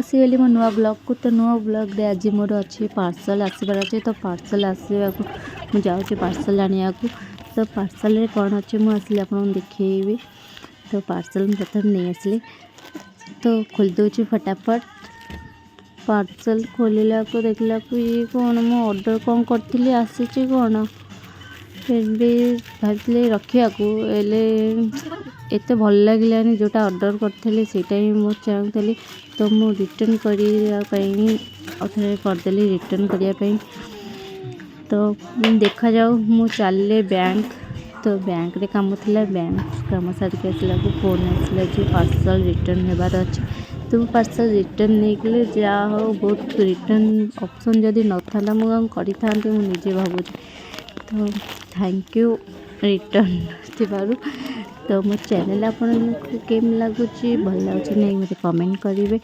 आसीगली मो नुआ ब्लॉग को। तो नुआ ब्लॉग रे आज मोर अच्छे पार्सल आसबार अच्छे। तो पार्सल आसवा को मुझे जाऊँगी पार्सल आने को। तो पार्सल रे कौन अच्छे मुझे आसले आपको देखी। तो पार्सल प्रथम नहीं आसली तो खोल दूची फटाफट। पार्सल खोलला को देखला को ये कौन मो ऑर्डर कौन करथिली आसी कौन फिर भी भाई रखा को एत भल लगे जोटा ऑर्डर करी से चाहूली। तो मु रिटर्न करदेली रिटर्न करने। तो देखा जाऊ मु चल बैंक। तो बैंक रे काम थिला बैंक काम सारिक आसला को फोन आसला जो पार्सल रिटर्न होबार अच्छे। तो पार्सल रिटर्न नहीं कले जा हो बहुत रिटर्न ऑप्शन जदि न था मुझे करी था मुझे भावुँ। तो थैंक यू रिटर्न थिबारु। तो मो चैनल आपको केम लगुच भल लगुच नहीं मत कमेंट करेंगे।